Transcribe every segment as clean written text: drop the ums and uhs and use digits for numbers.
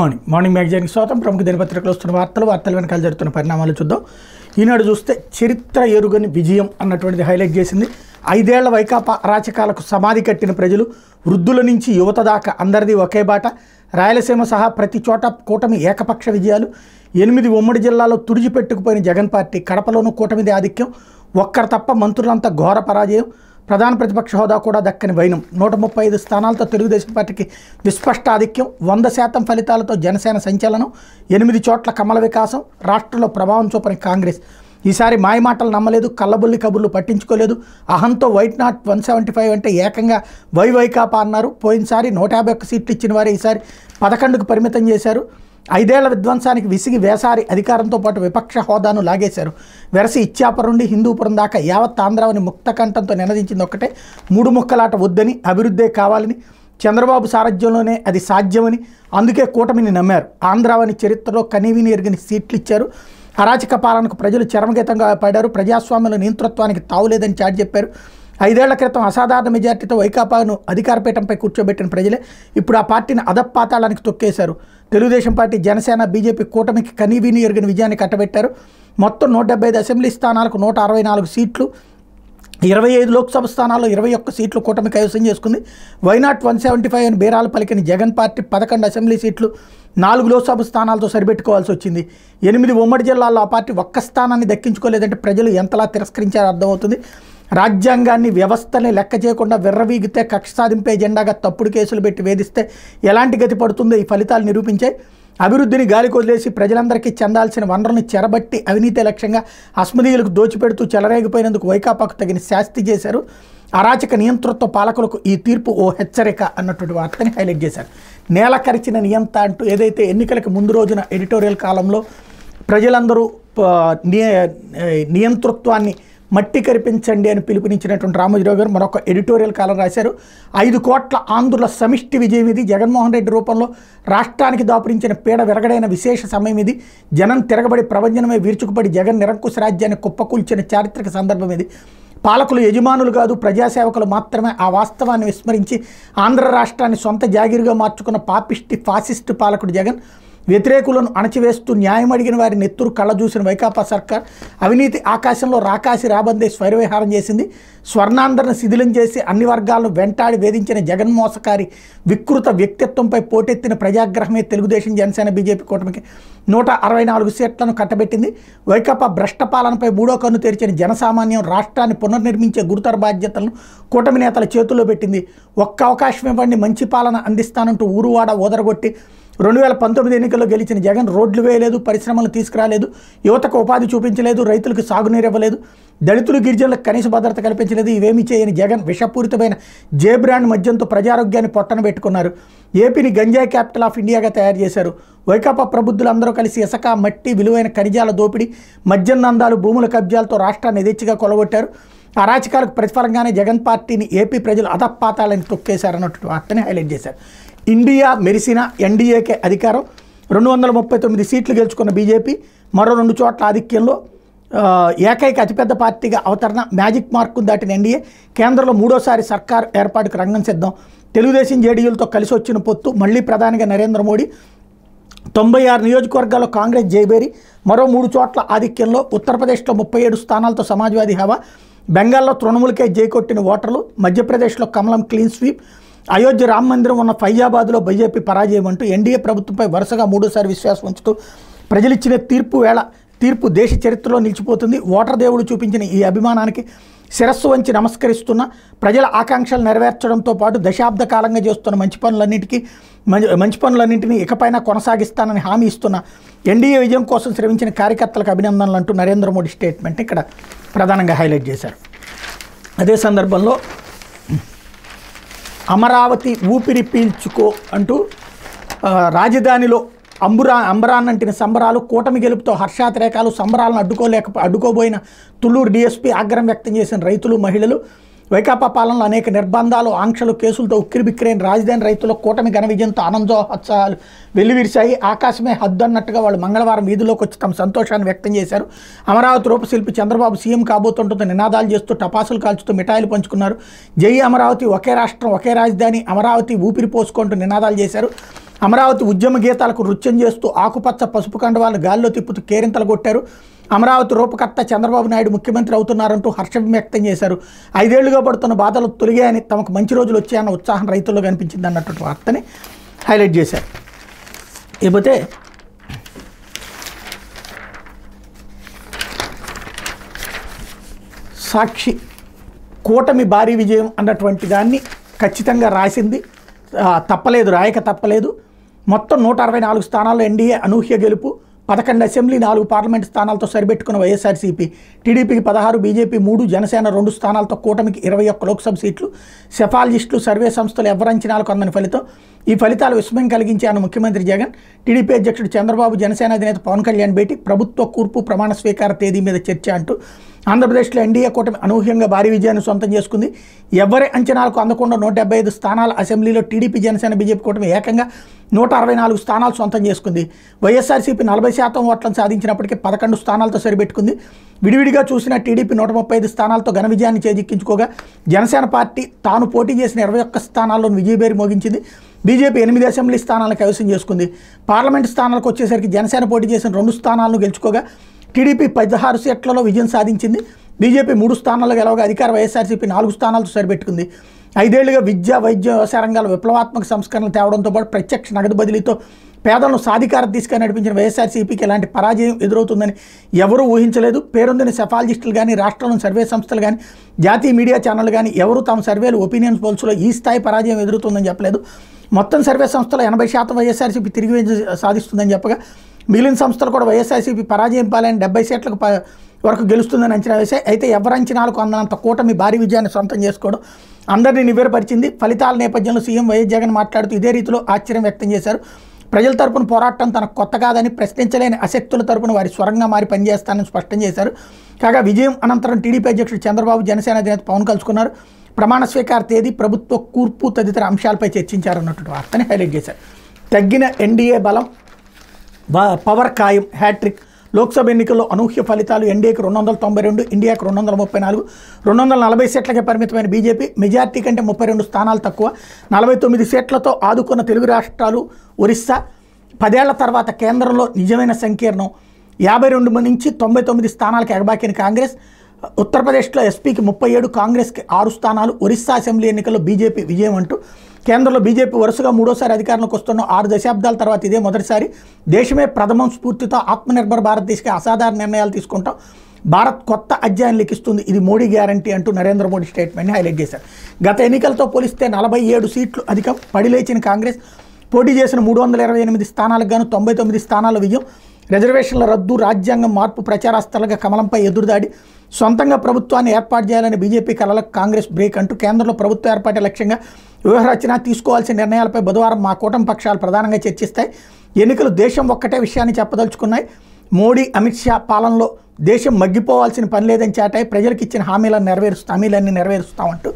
Morning మ్యాగజైన్కి స్వాగతం. ప్రముఖ దినపత్రికలు వస్తున్న వార్తలు వెనకాల జరుగుతున్న పరిణామాలు చూద్దాం. ఈనాడు చూస్తే చరిత్ర ఎరుగని విజయం అన్నటువంటిది హైలైట్ చేసింది. 5 ఏళ్ల వైకాపా అరాచకాలకు సమాధి కట్టిన ప్రజలు, వృద్ధుల నుంచి యువత దాకా అందరిది ఒకే బాట. రాయలసీమ సహా ప్రతి చోట కూటమి ఏకపక్ష విజయాలు. 8 ఉమ్మడి జిల్లాలో తుడిచిపెట్టుకుపోయిన జగన్ పార్టీ, కడపలోనూ కూటమిది ఆధిక్యం. ఒక్కరు తప్ప మంత్రులంతా ఘోర పరాజయం. ప్రధాన ప్రతిపక్ష హోదా కూడా దక్కని వైనం. 135 స్థానాలతో తెలుగుదేశం పార్టీకి విస్పష్ట ఆధిక్యం. 100% ఫలితాలతో జనసేన సంచలనం. 8 చోట్ల కమల వికాసం. రాష్ట్రంలో ప్రభావం చూపని కాంగ్రెస్ ఈసారి మాయమాటలు నమ్మలేదు, కళ్ళబుల్లి కబుర్లు పట్టించుకోలేదు. అహంతో వైట్ నాట్ 175 అంటే ఏకంగా వైకాపా అన్నారు. పోయినసారి 151 సీట్లు ఇచ్చిన వారే ఈసారి 11కు పరిమితం చేశారు. 5 ఏళ్ల విధ్వంసానికి విసిగి వేసారి అధికారంతో పాటు విపక్ష హోదాను లాగేశారు. వెరసి ఇచ్చాపురం నుండి హిందూపురం దాకా యావత్ ఆంధ్రావని ముక్తకంఠంతో నినదించింది ఒక్కటే, 3 ముక్కలాట వద్దని, అభివృద్ధే కావాలని, చంద్రబాబు సారథ్యంలోనే అది సాధ్యమని, అందుకే కూటమిని నమ్మారు. ఆంధ్రావని చరిత్రలో కనీవిని ఎరిగిన సీట్లు ఇచ్చారు. అరాచక పాలనకు ప్రజలు చరమగీతంగా పడ్డారు. ప్రజాస్వామ్యంలో నియంతృత్వానికి తావులేదని చాటి చెప్పారు. 5 ఏళ్ల క్రితం అసాధారణ మెజార్టీతో వైకాపాను అధికారపీఠంపై కూర్చోబెట్టిన ప్రజలే ఇప్పుడు ఆ పార్టీని అధపాతాళానికి తొక్కేశారు. తెలుగుదేశం పార్టీ, జనసేన, బీజేపీ కూటమికి కనీవిని ఎరిగిన విజయాన్ని కట్టబెట్టారు. మొత్తం 175 అసెంబ్లీ స్థానాలకు 164 సీట్లు, 25 లోక్సభ స్థానాల్లో 21 సీట్లు కూటమి కైవసం చేసుకుంది. వైనాట్ 175 అని బేరాలు పలికిన జగన్ పార్టీ 11 అసెంబ్లీ సీట్లు, 4 లోక్సభ స్థానాలతో సరిపెట్టుకోవాల్సి వచ్చింది. 8 ఉమ్మడి జిల్లాల్లో ఆ పార్టీ ఒక్క స్థానాన్ని దక్కించుకోలేదంటే ప్రజలు ఎంతలా తిరస్కరించారో అర్థమవుతుంది. రాజ్యాంగాన్ని, వ్యవస్థని లెక్క చేయకుండా విర్రవీగితే, కక్ష సాధింపే ఎజెండాగా తప్పుడు కేసులు పెట్టి వేధిస్తే ఎలాంటి గతి పడుతుందో ఈ ఫలితాలు నిరూపించాయి. అభివృద్ధిని గాలికి వదిలేసి ప్రజలందరికీ చెందాల్సిన వనరులను చెరబట్టి అవినీతి లక్ష్యంగా అస్మదీయులకు దోచిపెడుతూ చెలరేగిపోయినందుకు వైకాపాకు తగిన శాస్తి చేశారు. అరాచక నియంతృత్వ పాలకులకు ఈ తీర్పు ఓ హెచ్చరిక అన్నటువంటి వార్తని హైలైట్ చేశారు. నేల కరిచిన నియంత అంటూ ఏదైతే ఎన్నికలకు ముందు రోజున ఎడిటోరియల్ కాలంలో ప్రజలందరూ నియంతృత్వాన్ని మట్టి కరిపించండి అని పిలుపునిచ్చినటువంటి రామోజీరావు గారు మరొక ఎడిటోరియల్ కాలం రాశారు. 5 కోట్ల ఆంధ్రుల సమిష్టి విజయం ఇది. జగన్మోహన్ రెడ్డి రూపంలో రాష్ట్రానికి దాపురించిన పీడ విరగడైన విశేష సమయం ఇది. జనం తిరగబడి ప్రపంచమే వీర్చుకుపడి జగన్ నిరంకుశ రాజ్యాన్ని కుప్పకూల్చిన చారిత్రక సందర్భం ఇది. పాలకులు యజమానులు కాదు, ప్రజాసేవకులు మాత్రమే. ఆ వాస్తవాన్ని విస్మరించి ఆంధ్ర రాష్ట్రాన్ని సొంత జాగీరుగా మార్చుకున్న పాపిష్టి ఫాసిస్టు పాలకుడు జగన్. వ్యతిరేకులను అణచివేస్తూ న్యాయం అడిగిన వారి నెత్తురు కళ్ళ చూసిన వైకాపా సర్కార్ అవినీతి ఆకాశంలో రాకాసి రాబందే స్వైరవిహారం చేసింది. స్వర్ణాంధ్రను శిథిలం చేసి అన్ని వర్గాలను వెంటాడి వేధించిన జగన్ మోసకారి వికృత వ్యక్తిత్వంపై పోటెత్తిన ప్రజాగ్రహమే తెలుగుదేశం, జనసేన, బీజేపీ కూటమికి 164 సీట్లను కట్టబెట్టింది. వైకాపా భ్రష్ట పాలనపై 3వ కన్ను తెరిచిన జనసామాన్యం రాష్ట్రాన్ని పునర్నిర్మించే గురుతర బాధ్యతలను కూటమి నేతల చేతుల్లో పెట్టింది. ఒక్క అవకాశం ఇవ్వండి, మంచి పాలన అందిస్తానంటూ ఊరువాడ ఓదరగొట్టి 2019 ఎన్నికల్లో గెలిచిన జగన్ రోడ్లు వేయలేదు, పరిశ్రమలు తీసుకురాలేదు, యువతకు ఉపాధి చూపించలేదు, రైతులకు సాగునీరు ఇవ్వలేదు, దళితులు, గిరిజనులకు కనీస భద్రత కల్పించలేదు. ఇవేమీ చేయని జగన్ విషపూరితమైన జే బ్రాండ్ మద్యంతో ప్రజారోగ్యాన్ని పొట్టన పెట్టుకున్నారు. ఏపీని గంజాయి క్యాపిటల్ ఆఫ్ ఇండియాగా తయారు చేశారు. వైకాపా ప్రబుద్ధులందరూ కలిసి ఇసుక, మట్టి, విలువైన ఖనిజాల దోపిడీ, మద్యం దందాలు, భూముల కబ్జాలతో రాష్ట్రాన్ని యథేచ్ఛగా కొలగొట్టారు. అరాచకాలకు ప్రతిఫలంగానే జగన్ పార్టీని ఏపీ ప్రజలు అధపాతాలని తొక్కేశారన్నట్టు వార్తని హైలైట్ చేశారు. ఇండియా మెరిసిన ఎన్డీఏకే అధికారం. 239 సీట్లు గెలుచుకున్న బీజేపీ మరో 2 చోట్ల ఆధిక్యంలో ఏకైక అతిపెద్ద పార్టీగా అవతరణ. మ్యాజిక్ మార్కును దాటిన ఎన్డీఏ కేంద్రంలో 3వసారి సర్కారు ఏర్పాటుకు రంగం సిద్ధం. తెలుగుదేశం, జేడీయూలతో కలిసి వచ్చిన పొత్తు. మళ్లీ ప్రధానిగా నరేంద్ర మోడీ. 96 నియోజకవర్గాల్లో కాంగ్రెస్ జైబేరి. మరో 3 చోట్ల ఆధిక్యంలో. ఉత్తరప్రదేశ్లో 37 స్థానాలతో సమాజ్వాదీ హవా. బెంగాల్లో తృణమూలకే జై కొట్టిన ఓటర్లు. మధ్యప్రదేశ్లో కమలం క్లీన్ స్వీప్. అయోధ్య రామ మందిరం ఉన్న ఫైజాబాద్లో బీజేపీ పరాజయం అంటూ ఎన్డీఏ ప్రభుత్వంపై వరుసగా 3వసారి విశ్వాసం ఉంచుతూ ప్రజలిచ్చిన తీర్పు దేశ చరిత్రలో నిలిచిపోతుంది. ఓటర్ దేవుడు చూపించిన ఈ అభిమానానికి శిరస్సు వంచి నమస్కరిస్తున్న, ప్రజల ఆకాంక్షలు నెరవేర్చడంతో పాటు దశాబ్ద కాలంగా చేస్తున్న మంచి పనులన్నింటినీ ఇకపైన కొనసాగిస్తానని హామీ ఇస్తున్న ఎన్డీఏ విజయం కోసం శ్రమించిన కార్యకర్తలకు అభినందనలు అంటూ నరేంద్ర మోడీ స్టేట్మెంట్ ఇక్కడ ప్రధానంగా హైలైట్ చేశారు. అదే సందర్భంలో అమరావతి ఊపిరి పీల్చుకో అంటూ రాజధానిలో అంబరాన్నంటిన సంబరాలు. కూటమి గెలుపుతో హర్షాతిరేకాలు. సంబరాలను అడ్డుకోబోయిన తుళ్లూరు డీఎస్పీ ఆగ్రహం వ్యక్తం చేసిన రైతులు, మహిళలు. వైకాపా పాలనలో అనేక నిర్బంధాలు, ఆంక్షలు, కేసులతో ఉక్కిరిబిక్కిరైన రాజధాని రైతులు కూటమి ఘన విజయంతో ఆనందోత్సాహాలు వెల్లివిరిశాయి. ఆకాశమే హద్దు అన్నట్టుగా వాళ్ళు మంగళవారం వీధిలోకి వచ్చి తమ సంతోషాన్ని వ్యక్తం చేశారు. అమరావతి రూపశిల్పి చంద్రబాబు సీఎం కాబోతుంటుందో నినాదాలు చేస్తూ టపాసులు కాల్చుతూ మిఠాయిలు పంచుకున్నారు. జై అమరావతి, ఒకే రాష్ట్రం, ఒకే రాజధాని, అమరావతి ఊపిరి పోసుకుంటూ నినాదాలు చేశారు. అమరావతి ఉద్యమ గీతాలకు నృత్యం చేస్తూ ఆకుపచ్చ పసుపు కండువాలను గాల్లో తిప్పుతూ కేరింతలు కొట్టారు. అమరావతి రూపకర్త చంద్రబాబు నాయుడు ముఖ్యమంత్రి అవుతున్నారంటూ హర్షం వ్యక్తం చేశారు. 5 ఏళ్లుగా పడుతున్న బాధలు తొలిగాయని, తమకు మంచి రోజులు వచ్చాయన్న ఉత్సాహం రైతుల్లో కనిపించింది అన్నటువంటి వార్తని హైలైట్ చేశారు. ఇకపోతే సాక్షి కూటమి భారీ విజయం అన్నటువంటి దాన్ని ఖచ్చితంగా రాసింది. తప్పలేదు, రాయక తప్పలేదు. మొత్తం 164 స్థానాల్లో ఎన్డీఏ అనూహ్య గెలుపు. 11 అసెంబ్లీ, 4 పార్లమెంట్ స్థానాలతో సరిపెట్టుకున్న వైఎస్ఆర్సీపీ. టీడీపీకి 16, బీజేపీ 3, జనసేన 2 స్థానాలతో కూటమికి 21 లోక్సభ సీట్లు. సెఫాలజిస్టులు, సర్వే సంస్థలు ఎవరి అంచనాలకు అందని ఫలితం. ఈ ఫలితాలు విస్మయం కలిగించాయన్న ముఖ్యమంత్రి జగన్. టీడీపీ అధ్యక్షుడు చంద్రబాబు, జనసేన అధినేత పవన్ కళ్యాణ్ భేటీ. ప్రభుత్వ కూర్పు ప్రమాణ స్వీకార తేదీ మీద చర్చ అంటూ ఆంధ్రప్రదేశ్లో ఎన్డీఏ కూటమి అనూహ్యంగా భారీ విజయాన్ని సొంతం చేసుకుంది. ఎవరి అంచనాలకు అందకుండా 175 స్థానాల అసెంబ్లీలో టీడీపీ, జనసేన, బీజేపీ కూటమి ఏకంగా 164 స్థానాలు సొంతం చేసుకుంది. వైఎస్ఆర్సీపీ 40% ఓట్లను సాధించినప్పటికీ 11 స్థానాలతో సరిపెట్టుకుంది. విడివిడిగా చూసిన టీడీపీ 135 స్థానాలతో ఘన విజయాన్ని చేజిక్కించుకోగా, జనసేన పార్టీ తాను పోటీ చేసిన 21 స్థానాల్లో విజయబేరి మోగించింది. బీజేపీ 8 అసెంబ్లీ స్థానాలను కైవసం చేసుకుంది. పార్లమెంటు స్థానాలకు వచ్చేసరికి జనసేన పోటీ చేసిన 2 స్థానాలను గెలుచుకోగా, టీడీపీ 16 సీట్లలో విజయం సాధించింది. బీజేపీ 3 స్థానాల్లో గెలవగా అధికార వైఎస్ఆర్సీపీ 4 స్థానాలతో సరిపెట్టుకుంది. 5 ఏళ్లుగా విద్య, వైద్య, వ్యవసాయ రంగాల విప్లవాత్మక సంస్కరణలు తేవడంతో పాటు ప్రత్యక్ష నగదు బదిలీతో పేదలను సాధికార దిశగా నడిపించిన వైఎస్ఆర్సీపీకి ఎలాంటి పరాజయం ఎదురవుతుందని ఎవరూ ఊహించలేదు. పేరొందిన సెఫాలజిస్టులు కానీ, రాష్ట్రంలోని సర్వే సంస్థలు కానీ, జాతీయ మీడియా ఛానళ్ళు కానీ ఎవరు తమ సర్వేలు, ఒపీనియన్ పోల్స్లో ఈ స్థాయి పరాజయం ఎదురవుతుందని చెప్పలేదు. మొత్తం సర్వే సంస్థలో 80% వైఎస్ఆర్సీపీ తిరిగి సాధిస్తుందని చెప్పగా, మిగిలిన సంస్థలు కూడా వైఎస్ఆర్సీపీ పరాజయం పాలని 70 సీట్లకు వరకు గెలుస్తుందని అంచనా వేశాయి. అయితే ఎవరి అంచనాలకు అందనంత కూటమి భారీ విజయాన్ని సొంతం చేసుకోవడం అందరినీ నివ్వెరపరిచింది. ఫలితాల నేపథ్యంలో సీఎం వైఎస్ జగన్ మాట్లాడుతూ ఇదే రీతిలో ఆశ్చర్యం వ్యక్తం చేశారు. ప్రజల తరపున పోరాటం తనకు కొత్త కాదని, ప్రశ్నించలేని అశక్తుల తరపున వారి స్వరంగా మారి పనిచేస్తానని స్పష్టం చేశారు. కాగా విజయం అనంతరం టీడీపీ అధ్యక్షుడు చంద్రబాబు, జనసేన అధినేత పవన్ కలుసుకున్నారు. ప్రమాణ స్వీకార తేదీ, ప్రభుత్వ కూర్పు తదితర అంశాలపై చర్చించారన్నటువంటి వార్తని హైలైట్ చేశారు. తగ్గిన ఎన్డీఏ బలం, పవర్ ఖాయం, హ్యాట్రిక్. లోక్సభ ఎన్నికల్లో అనూహ్య ఫలితాలు. ఎన్డీఏకి 292, ఇండియాకి 234, 240 సీట్లకే పరిమితమైన బీజేపీ మెజార్టీ కంటే 32 స్థానాలు తక్కువ. 49 సీట్లతో ఆదుకున్న తెలుగు రాష్ట్రాలు, ఒరిస్సా. 10 ఏళ్ల తర్వాత కేంద్రంలో నిజమైన సంకీర్ణం. 52 నుంచి 99 స్థానాలకు ఎగబాకిన కాంగ్రెస్. ఉత్తరప్రదేశ్లో ఎస్పీకి 37, కాంగ్రెస్కి 6 స్థానాలు. ఒరిస్సా అసెంబ్లీ ఎన్నికల్లో బీజేపీ విజయం అంటూ కేంద్రంలో బీజేపీ వరుసగా 3వసారి అధికారంలోకి వస్తున్న 6 దశాబ్దాల తర్వాత ఇదే మొదటిసారి. దేశమే ప్రథమం స్ఫూర్తితో ఆత్మనిర్భర్ భారత్ దిశగా అసాధారణ నిర్ణయాలు తీసుకుంటాం. భారత్ కొత్త అధ్యాయం లిఖిస్తుంది, ఇది మోడీ గ్యారంటీ అంటూ నరేంద్ర మోడీ స్టేట్మెంట్ని హైలైట్ చేశారు. గత ఎన్నికలతో పోలిస్తే 47 సీట్లు అధికం. పడిలేచిన కాంగ్రెస్ పోటీ చేసిన 328 స్థానాలకు గాను 99 స్థానాల విజయం. రిజర్వేషన్ల రద్దు, రాజ్యాంగం మార్పు ప్రచారాస్తలుగా కమలంపై ఎదురుదాడి. సొంతంగా ప్రభుత్వాన్ని ఏర్పాటు చేయాలని బీజేపీ కలలకు కాంగ్రెస్ బ్రేక్ అంటూ కేంద్రంలో ప్రభుత్వ ఏర్పాటే లక్ష్యంగా వ్యూహరచన, తీసుకోవాల్సిన నిర్ణయాలపై బుధవారం మా కూటమి పక్షాలు ప్రధానంగా చర్చిస్తాయి. ఎన్నికలు దేశం ఒక్కటే విషయాన్ని చెప్పదలుచుకున్నాయి. మోడీ, అమిత్ షా పాలనలో దేశం మగ్గిపోవాల్సిన పని లేదని చాటాయి. ప్రజలకు ఇచ్చిన హామీలన్నీ నెరవేరుస్తామంటూ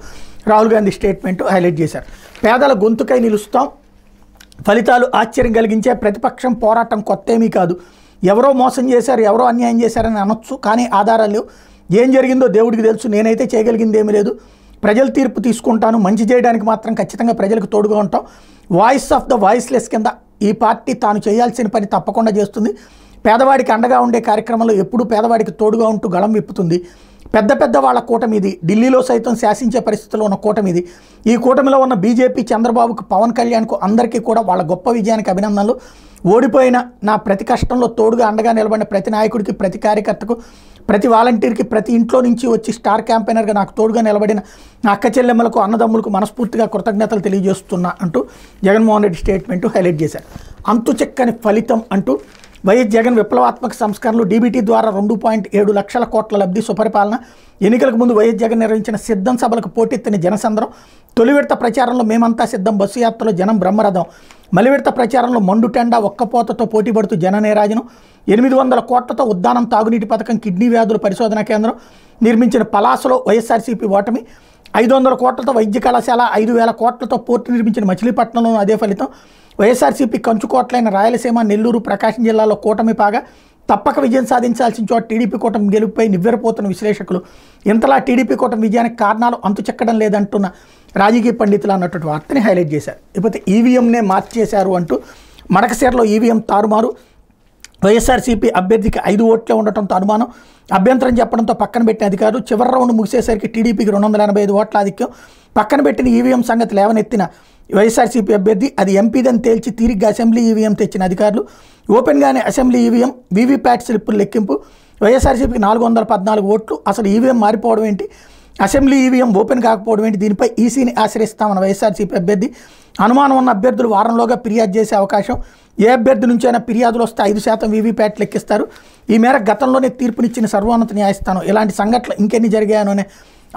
రాహుల్ గాంధీ స్టేట్మెంట్ హైలైట్ చేశారు. పేదల గొంతుకై నిలుస్తాం. ఫలితాలు ఆశ్చర్యం కలిగించే. ప్రతిపక్షం పోరాటం కొత్తేమీ కాదు. ఎవరో మోసం చేశారు, ఎవరో అన్యాయం చేశారని అనొచ్చు, కానీ ఆధారాలు లేవు. ఏం జరిగిందో దేవుడికి తెలుసు. నేనైతే చేయగలిగింది ఏమీ లేదు. ప్రజల తీర్పు తీసుకుంటాను. మంచి చేయడానికి మాత్రం ఖచ్చితంగా ప్రజలకు తోడుగా ఉంటాం. వాయిస్ ఆఫ్ ద వాయిస్లెస్ కింద ఈ పార్టీ తాను చేయాల్సిన పని తప్పకుండా చేస్తుంది. పేదవాడికి అండగా ఉండే కార్యక్రమంలో ఎప్పుడూ పేదవాడికి తోడుగా ఉంటూ గళం విప్పుతుంది. పెద్ద వాళ్ళ కూటమి ఇది. ఢిల్లీలో సైతం శాసించే పరిస్థితిలో ఉన్న కూటమి ఇది. ఈ కూటమిలో ఉన్న బీజేపీ, చంద్రబాబుకు, పవన్ కళ్యాణ్కు అందరికీ కూడా వాళ్ళ గొప్ప విజయానికి అభినందనలు. ఓడిపోయిన నా ప్రతి కష్టంలో తోడుగా అండగా నిలబడిన ప్రతి నాయకుడికి, ప్రతి కార్యకర్తకు, ప్రతి వాలంటీర్కి, ప్రతి ఇంట్లో నుంచి వచ్చి స్టార్ క్యాంపెయినర్గా నాకు తోడుగా నిలబడిన నా అక్క చెల్లెమ్మలకు, అన్నదమ్ములకు మనస్ఫూర్తిగా కృతజ్ఞతలు తెలియజేస్తున్నా అంటూ జగన్మోహన్ రెడ్డి స్టేట్మెంటు హైలైట్ చేశారు. అంతు చెక్కని ఫలితం అంటూ వైఎస్ జగన్ విప్లవాత్మక సంస్కరణలు, డీబీటీ ద్వారా 2.7 లక్షల కోట్ల లబ్ధి, సుపరిపాలన. ఎన్నికలకు ముందు వైఎస్ జగన్ నిర్వహించిన సిద్ధం సభలకు పోటెత్తిన జనసంద్రం. తొలి విడత ప్రచారంలో మేమంతా సిద్ధం, బస్సు యాత్రలో జనం బ్రహ్మరథం. మలి విడత ప్రచారంలో మండుటెండ, ఒక్కపోతతో పోటీపడుతూ జననేరాజనం. 800 కోట్లతో ఉద్దానం తాగునీటి పథకం, కిడ్నీ వ్యాధుల పరిశోధనా కేంద్రం నిర్మించిన పలాసలో వైఎస్ఆర్సీపీ ఓటమి. 500 కోట్లతో వైద్య కళాశాల, 5,000 కోట్లతో పోర్టు నిర్మించిన మచిలీపట్నంలోనూ అదే ఫలితం. వైఎస్ఆర్సీపీ కంచుకోట్లైన రాయలసీమ, నెల్లూరు, ప్రకాశం జిల్లాలో కూటమి పాగా తప్పక విజయం సాధించాల్సిన చోట టీడీపీ కూటమి గెలుపుపై నివ్వెరపోతున్న విశ్లేషకులు. ఇంతలా టీడీపీ కూటమి విజయానికి కారణాలు అంతు చెక్కడం లేదంటున్న రాజకీయ పండితులు అన్నటువంటి వార్తని హైలైట్ చేశారు. ఇకపోతే ఈవీఎంనే మార్చేశారు అంటూ మడకశిరలో ఈవీఎం తారుమారు, వైఎస్ఆర్సీపీ అభ్యర్థికి 5 ఓట్లే ఉండటంతో అనుమానం, అభ్యంతరం చెప్పడంతో పక్కన పెట్టిన అధికారులు. చివరి రౌండ్ ముగిసేసరికి టీడీపీకి 285 ఓట్ల ఆధిక్యం. పక్కన పెట్టిన ఈవీఎం సంగతి లేవనెత్తిన వైఎస్ఆర్సీపీ అభ్యర్థి అది ఎంపీదని తేల్చి తిరిగి అసెంబ్లీ ఈవీఎం తెచ్చిన అధికారులు. ఓపెన్గానే అసెంబ్లీ ఈవీఎం వీవీప్యాట్ స్లిప్పులు లెక్కింపు, వైఎస్ఆర్సీపీకి 414 ఓట్లు. అసలు ఈవీఎం మారిపోవడం ఏంటి, అసెంబ్లీ ఈవీఎం ఓపెన్ కాకపోవడం ఏంటి, దీనిపై ఈసీని ఆశ్రయిస్తామన్న వైఎస్ఆర్సీపీ అభ్యర్థి. అనుమానం ఉన్న అభ్యర్థులు వారంలోగా ఫిర్యాదు చేసే అవకాశం, ఏ అభ్యర్థి నుంచైనా ఫిర్యాదులు వస్తే 5% వీవీప్యాట్ లెక్కిస్తారు. ఈ మేరకు గతంలోనే తీర్పునిచ్చిన సర్వోన్నత న్యాయస్థానం ఇలాంటి సంఘటనలు ఇంకెన్ని జరిగాయనోనే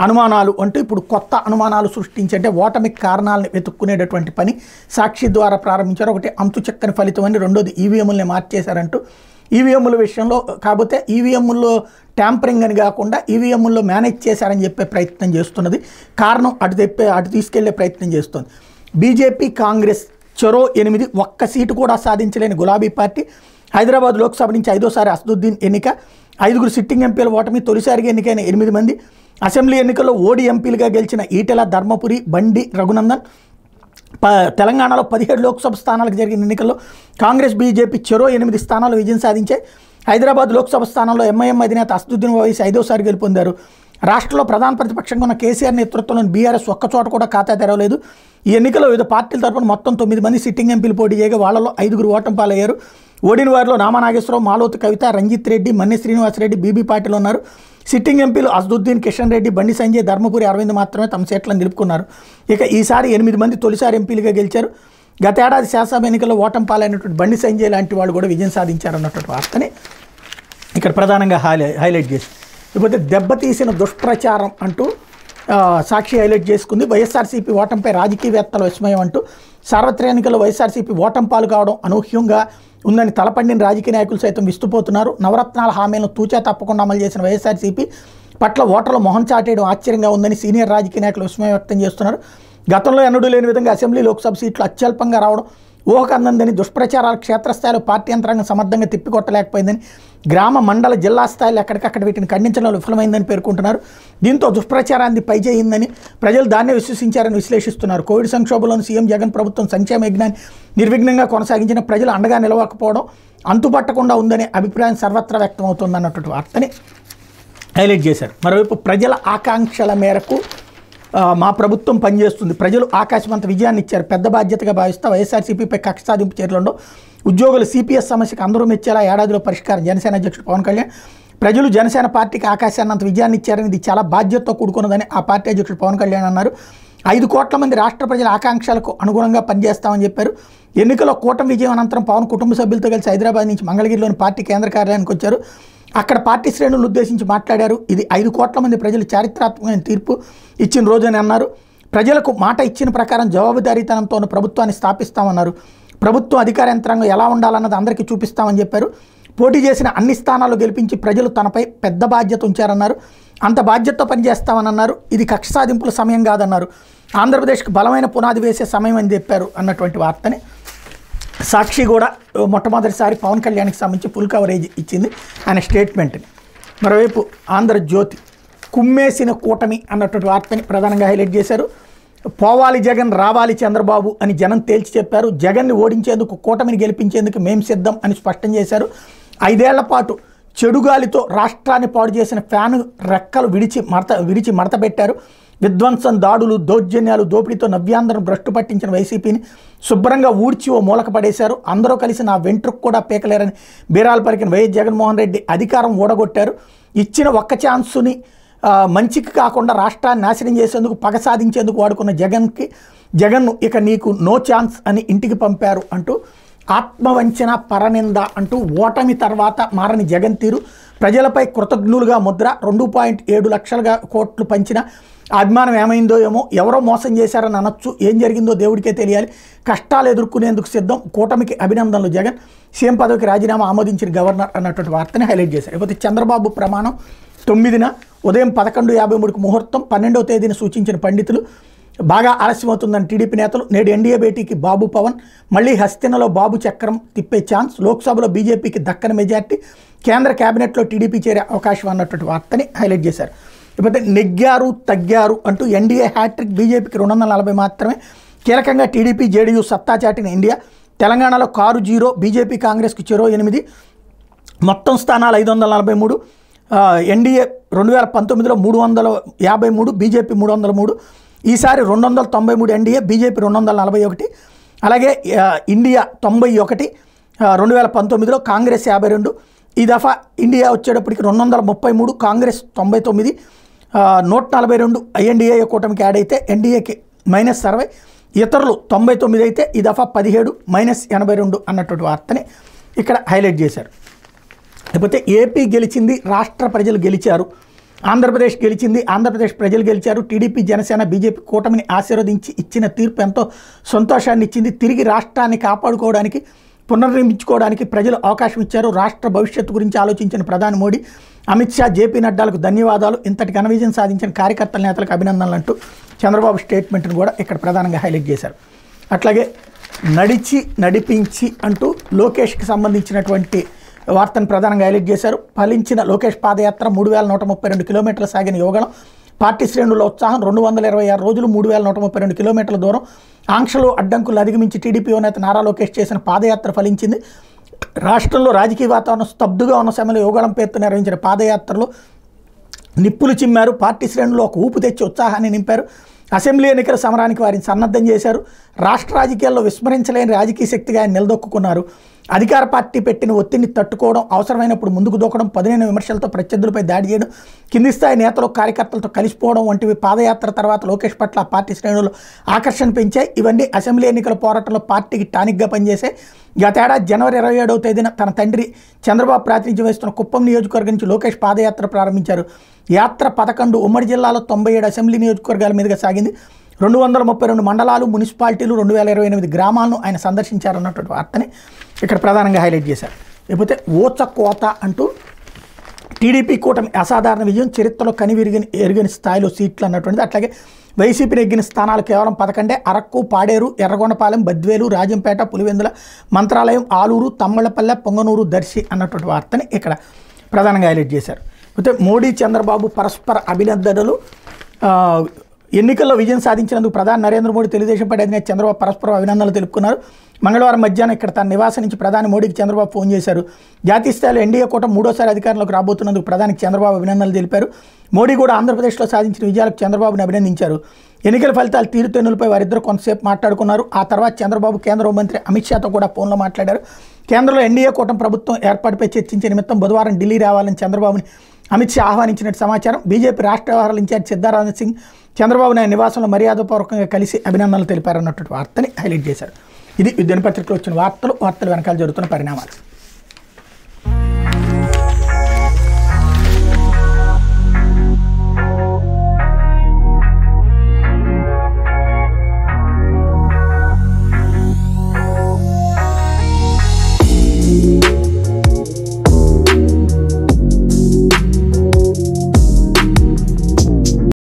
అనుమానాలు అంటూ ఇప్పుడు కొత్త అనుమానాలు సృష్టించి అంటే ఓటమికి కారణాలను వెతుక్కునేటటువంటి పని సాక్షి ద్వారా ప్రారంభించారు. ఒకటి అంతు చక్కని ఫలితం అని, రెండోది ఈవీఎంలని మార్చేశారంటూ. ఈవీఎంల విషయంలో కాకపోతే ఈవీఎంల్లో ట్యాంపరింగ్ అని కాకుండా ఈవీఎంల్లో మేనేజ్ చేశారని చెప్పే ప్రయత్నం చేస్తున్నది. కారణం అటు తీసుకెళ్లే ప్రయత్నం చేస్తుంది. బీజేపీ కాంగ్రెస్ చెరో 8, ఒక్క సీటు కూడా సాధించలేని గులాబీ పార్టీ. హైదరాబాద్ లోక్సభ నుంచి 5వ అసదుద్దీన్ ఎన్నిక, 5 సిట్టింగ్ ఎంపీల ఓటమి, తొలిసారిగా ఎన్నికైన 8 మంది. అసెంబ్లీ ఎన్నికల్లో ఓడి ఎంపీలుగా గెలిచిన ఈటెల, ధర్మపురి, బండి రఘునందన్. తెలంగాణలో 17 లోక్సభ స్థానాలకు జరిగిన ఎన్నికల్లో కాంగ్రెస్ బీజేపీ చెరో 8 స్థానాలు విజయం సాధించాయి. హైదరాబాద్ లోక్సభ స్థానంలో ఎంఐఎం అధినేత అసదుద్దీన్ ఓవైసీ 5వసారి గెలుపొందారు. రాష్ట్రంలో ప్రధాన ప్రతిపక్షంగా ఉన్న కేసీఆర్ నేతృత్వంలోని బీఆర్ఎస్ ఒక్కచోట కూడా ఖాతా తెరవలేదు. ఈ ఎన్నికల్లో వివిధ పార్టీల తరపున మొత్తం 9 మంది సిట్టింగ్ ఎంపీలు పోటీ చేయగా వాళ్ళలో 5 ఓటమి పాలయ్యారు. ఓడిన వారిలో నామనాగేశ్వరరావు, మాలోతు కవిత, రంజిత్ రెడ్డి, మన్నె శ్రీనివాసరెడ్డి బీబీ పార్టీలో ఉన్నారు. సిట్టింగ్ ఎంపీలు అసదుద్దీన్, కిషన్ రెడ్డి, బండి సంజయ్, ధర్మపురి, అరవింద్ మాత్రమే తమ సీట్లను నిలుపుకున్నారు. ఇక ఈసారి 8 మంది తొలిసారి ఎంపీలుగా గెలిచారు. గతేడాది శాసనసభ ఎన్నికల్లో ఓటమి పాలైనటువంటి బండి సంజయ్ లాంటి వాళ్ళు కూడా విజయం సాధించారన్నటువంటి వార్తని ఇక్కడ ప్రధానంగా హైలైట్ చేసి, ఇకపోతే దెబ్బతీసిన దుష్ప్రచారం అంటూ సాక్షి హైలైట్ చేసుకుంది. వైఎస్ఆర్సీపీ ఓటమిపై రాజకీయవేత్తల విస్మయం అంటూ సార్వత్రిక ఎన్నికల్లో వైఎస్ఆర్సీపీ ఓటమి పాలు కావడం అనూహ్యంగా ఉందని తలపండిన రాజకీయ నాయకులు సైతం విస్తుపోతున్నారు. నవరత్నాల హామీలను తూచా తప్పకుండా అమలు చేసిన వైఎస్ఆర్సీపీ పట్ల ఓటర్లు మొహం చాటేయడం ఆశ్చర్యంగా ఉందని సీనియర్ రాజకీయ నాయకులు విస్మయం వ్యక్తం చేస్తున్నారు. గతంలో ఎన్నడూ లేని విధంగా అసెంబ్లీ, లోక్సభ సీట్లు అత్యల్పంగా రావడం ఊహకు అందందని, దుష్ప్రచారాలు క్షేత్రస్థాయిలో పార్టీ యంత్రాంగం సమర్థంగా తిప్పికొట్టలేకపోయిందని, గ్రామ, మండల, జిల్లా స్థాయిలో ఎక్కడికక్కడ వీటిని ఖండించడంలో విఫలమైందని పేర్కొంటున్నారు. దీంతో దుష్ప్రచారాన్ని పైచేయిందని, ప్రజలు దాన్నే విశ్వసించారని విశ్లేషిస్తున్నారు. కోవిడ్ సంక్షోభంలోని సీఎం జగన్ ప్రభుత్వం సంక్షేమ యజ్ఞాన్ని నిర్విఘ్నంగా కొనసాగించిన ప్రజలు అండగా నిలవకపోవడం అంతుపట్టకుండా ఉందనే అభిప్రాయం సర్వత్రా వ్యక్తమవుతుందన్నటువంటి వార్తని హైలైట్ చేశారు. మరోవైపు ప్రజల ఆకాంక్షల మేరకు మా ప్రభుత్వం పనిచేస్తుంది, ప్రజలు ఆకాశమంత విజయాన్ని ఇచ్చారు, పెద్ద బాధ్యతగా భావిస్తా వైఎస్ఆర్సీపీపై కక్ష సాధింపు చర్యలలో ఉద్యోగుల సిపిఎస్ సమస్యకు అందరూ మెచ్చేలా ఏడాదిలో పరిష్కారం. జనసేన అధ్యక్షుడు పవన్ కళ్యాణ్ ప్రజలు జనసేన పార్టీకి ఆకాశాన్నంత విజయాన్ని ఇచ్చారని, ఇది చాలా బాధ్యతతో కూడుకున్నదని ఆ పార్టీ అధ్యక్షుడు పవన్ కళ్యాణ్ అన్నారు. 5 కోట్ల మంది రాష్ట్ర ప్రజల ఆకాంక్షలకు అనుగుణంగా పనిచేస్తామని చెప్పారు. ఎన్నికల్లో కూటమి విజయం అనంతరం పవన్ కుటుంబ సభ్యులతో కలిసి హైదరాబాద్ నుంచి మంగళగిరిలోని పార్టీ కేంద్ర కార్యాలయానికి వచ్చారు. అక్కడ పార్టీ శ్రేణులను ఉద్దేశించి మాట్లాడారు. ఇది 5 కోట్ల మంది ప్రజలు చారిత్రాత్మకమైన తీర్పు ఇచ్చిన రోజని అన్నారు. ప్రజలకు మాట ఇచ్చిన ప్రకారం జవాబుదారీతనంతో ఉన్న ప్రభుత్వాన్ని స్థాపిస్తామన్నారు. ప్రభుత్వం అధికార యంత్రాంగం ఎలా ఉండాలన్నది అందరికీ చూపిస్తామని చెప్పారు. పోటీ చేసిన అన్ని స్థానాల్లో గెలిపించి ప్రజలు తనపై పెద్ద బాధ్యత ఉంచారన్నారు. అంత బాధ్యతతో పనిచేస్తామని అన్నారు. ఇది కక్ష సాధింపుల సమయం కాదన్నారు. ఆంధ్రప్రదేశ్కి బలమైన పునాది వేసే సమయం అని చెప్పారు అన్నటువంటి వార్తని సాక్షి కూడా మొట్టమొదటిసారి పవన్ కళ్యాణ్కి సంబంధించి ఫుల్ కవరేజ్ ఇచ్చింది ఆయన స్టేట్మెంట్ని. మరోవైపు ఆంధ్రజ్యోతి కుమ్మేసిన కూటమి అన్నటువంటి వార్తని ప్రధానంగా హైలైట్ చేశారు. పోవాలి జగన్, రావాలి చంద్రబాబు అని జనం తేల్చి చెప్పారు. జగన్ని ఓడించేందుకు, కూటమిని గెలిపించేందుకు మేం సిద్ధం అని స్పష్టం చేశారు. 5 ఏళ్ల పాటు చెడుగాలితో రాష్ట్రాన్ని పాడు చేసిన ఫ్యాను రెక్కలు విడిచి మడత పెట్టారు. విధ్వంసం, దాడులు, దౌర్జన్యాలు, దోపిడీతో నవ్యాంధ్రను భ్రష్టు పట్టించిన వైసీపీని శుభ్రంగా ఊడ్చి ఓ మూలక పడేశారు. అందరూ కలిసి నా వెంట్రుకు కూడా పీకలేరని బీరాలు పలికిన వైఎస్ జగన్మోహన్ రెడ్డి అధికారం ఓడగొట్టారు. ఇచ్చిన ఒక్క ఛాన్సుని మంచికి కాకుండా రాష్ట్రాన్ని నాశనం చేసేందుకు, పగ సాధించేందుకు వాడుకున్న జగన్ను ఇక నీకు నో ఛాన్స్ అని ఇంటికి పంపారు అంటూ ఆత్మవంచన, పరనింద అంటూ ఓటమి తర్వాత మారని జగన్ తీరు, ప్రజలపై కృతజ్ఞులుగా ముద్ర, 2.7 లక్షల కోట్లు పంచిన అభిమానం ఏమైందో ఏమో, ఎవరో మోసం చేశారని అనొచ్చు, ఏం జరిగిందో దేవుడికే తెలియాలి, కష్టాలు ఎదుర్కొనేందుకు సిద్ధం, కూటమికి అభినందనలు జగన్, సీఎం పదవికి రాజీనామా ఆమోదించిన గవర్నర్ అన్నటువంటి వార్తని హైలైట్ చేశారు. ఇకపోతే చంద్రబాబు ప్రమాణం 9న ఉదయం 11:53కు ముహూర్తం, 12వ తేదీన సూచించిన పండితులు. బాగా ఆలస్యమవుతుందని టీడీపీ నేతలు. నేడు ఎన్డీఏ భేటీకి బాబు, పవన్, మళ్లీ హస్తినలో బాబు చక్రం తిప్పే ఛాన్స్, లోక్సభలో బీజేపీకి దక్కని మెజార్టీ, కేంద్ర కేబినెట్లో టీడీపీ చేరే అవకాశం అన్నటువంటి వార్తని హైలైట్ చేశారు. లేకపోతే నెగ్గారు తగ్గారు అంటూ ఎన్డీఏ హ్యాట్రిక్, బీజేపీకి 240 మాత్రమే. కీలకంగా టీడీపీ జేడీయూ సత్తా చాటిన ఇండియా. తెలంగాణలో కారు 0, బీజేపీ కాంగ్రెస్కి చెరో 8, మొత్తం స్థానాలు 543. ఎన్డీఏ 2019లో 353, బీజేపీ 303. ఈసారి 293 ఎన్డీఏ, బీజేపీ 241. అలాగే ఇండియా 91, 2019లో కాంగ్రెస్ 52. ఈ దఫా ఇండియా వచ్చేటప్పటికి 233, కాంగ్రెస్ 99, 142 ఐఎన్డీఏ కూటమికి యాడ్ అయితే ఎన్డీఏకి -60, ఇతరులు 99 అయితే ఈ దఫా 17 -82 అన్నటువంటి వార్తని ఇక్కడ హైలైట్ చేశారు. లేకపోతే ఏపీ గెలిచింది, రాష్ట్ర ప్రజలు గెలిచారు. ఆంధ్రప్రదేశ్ గెలిచింది, ఆంధ్రప్రదేశ్ ప్రజలు గెలిచారు. టీడీపీ, జనసేన, బీజేపీ కూటమిని ఆశీర్వదించి ఇచ్చిన తీర్పు ఎంతో సంతోషాన్ని ఇచ్చింది. తిరిగి రాష్ట్రాన్ని కాపాడుకోవడానికి, పునర్నిర్మించుకోవడానికి ప్రజలు అవకాశం ఇచ్చారు. రాష్ట్ర భవిష్యత్తు గురించి ఆలోచించిన ప్రధాని మోడీ, అమిత్ షా, జేపీ నడ్డాలకు ధన్యవాదాలు. ఇంతటి ఘన విజయం సాధించిన కార్యకర్తల, నేతలకు అభినందనలు అంటూ చంద్రబాబు స్టేట్మెంట్ను కూడా ఇక్కడ ప్రధానంగా హైలైట్ చేశారు. అట్లాగే నడిచి నడిపించి అంటూ లోకేష్కి సంబంధించినటువంటి వార్తను ప్రధానంగా హైలైట్ చేశారు. ఫలించిన లోకేష్ పాదయాత్ర 3132 కిలోమీటర్లు సాగిన యువగళం. పార్టీ శ్రేణుల ఉత్సాహం. 226 రోజులు 3132 కిలోమీటర్ల దూరం. ఆంక్షలు, అడ్డంకులు అధిగమించి టీడీపీ నేత నారా లోకేష్ చేసిన పాదయాత్ర ఫలించింది. రాష్ట్రంలో రాజకీయ వాతావరణం స్తబ్దుగా ఉన్న సమయంలో యువగళం పేరుతో నిర్వహించిన పాదయాత్రలో నిప్పులు చిమ్మారు. పార్టీ శ్రేణుల్లో ఒక ఊపు తెచ్చి ఉత్సాహాన్ని నింపారు. అసెంబ్లీ ఎన్నికల సమరానికి వారిని సన్నద్ధం చేశారు. రాష్ట్ర రాజకీయాల్లో విస్మరించలేని రాజకీయ శక్తిగా ఆయన నిలదొక్కున్నారు. అధికార పార్టీ పెట్టిన ఒత్తిడిని తట్టుకోవడం, అవసరమైనప్పుడు ముందుకు దూకడం, పదునైన విమర్శలతో ప్రత్యర్థులపై దాడి చేయడం, కింది స్థాయి నేతలు, కార్యకర్తలతో కలిసిపోవడం వంటివి పాదయాత్ర తర్వాత లోకేష్ పట్ల పార్టీ శ్రేణులు ఆకర్షణ పెంచాయి. ఇవన్నీ అసెంబ్లీ ఎన్నికల పోరాటంలో పార్టీకి టానిక్గా పనిచేశాయి. గతేడాది జనవరి 27వ తేదీన తన తండ్రి చంద్రబాబు ప్రాతినిధ్యం వహిస్తున్న కుప్పం నియోజకవర్గం నుంచి లోకేష్ పాదయాత్ర ప్రారంభించారు. యాత్ర 11 ఉమ్మడి జిల్లాలో 97 అసెంబ్లీ నియోజకవర్గాల మీదుగా సాగింది. 232 మండలాలు, మున్సిపాలిటీలు, 2028 గ్రామాలను ఆయన సందర్శించారన్నటువంటి వార్తని ఇక్కడ ప్రధానంగా హైలైట్ చేశారు. లేకపోతే ఓచకోత అంటూ టీడీపీ కూటమి అసాధారణ విజయం, చరిత్రలో ఎరుగని స్థాయిలో సీట్లు అన్నటువంటిది. అట్లాగే వైసీపీ నెగ్గిన స్థానాలు కేవలం 11. అరకు, పాడేరు, ఎర్రగొండపాలెం, బద్వేలు, రాజంపేట, పులివెందుల, మంత్రాలయం, ఆలూరు, తమ్మళ్లపల్లె, పొంగనూరు, దర్శి అన్నటువంటి వార్తని ఇక్కడ ప్రధానంగా హైలైట్ చేశారు. అయితే మోడీ, చంద్రబాబు పరస్పర అభినందనలు. ఎన్నికల్లో విజయం సాధించినందుకు ప్రధాని నరేంద్ర మోడీ, తెలుగుదేశం పార్టీ అధినేత చంద్రబాబు పరస్పరం అభినందనలు తెలుపుకున్నారు. మంగళవారం మధ్యాహ్నం ఇక్కడ తన నివాసం నుంచి ప్రధాని మోడీకి చంద్రబాబు ఫోన్ చేశారు. జాతీయ స్థాయిలో ఎన్డీఏ కూటమి 3వసారి అధికారంలోకి రాబోతున్నందుకు ప్రధానికి చంద్రబాబు అభినందనలు తెలిపారు. మోడీ కూడా ఆంధ్రప్రదేశ్లో సాధించిన విజయాలకు చంద్రబాబుని అభినందించారు. ఎన్నికల ఫలితాలు తీరుతెన్నులపై వారిద్దరూ కొంతసేపు మాట్లాడుకున్నారు. ఆ తర్వాత చంద్రబాబు కేంద్ర హోంమంత్రి అమిత్ షాతో కూడా ఫోన్లో మాట్లాడారు. కేంద్రంలో ఎన్డీఏ కూటమి ప్రభుత్వం ఏర్పాటుపై చర్చించే నిమిత్తం బుధవారం ఢిల్లీ రావాలని చంద్రబాబుని అమిత్ షా ఆహ్వానించినట్టు సమాచారం. బీజేపీ రాష్ట్ర వ్యవహారాల ఇన్ఛార్జ్ సిద్ధారామన్ సింగ్ చంద్రబాబు నాయుడు నివాసంలో మర్యాదపూర్వకంగా కలిసి అభినందనలు తెలిపారన్నటువంటి వార్తని హైలైట్ చేశారు. ఇది దినపత్రికలో వచ్చిన వార్తలు వెనకాల జరుగుతున్న పరిణామాలు.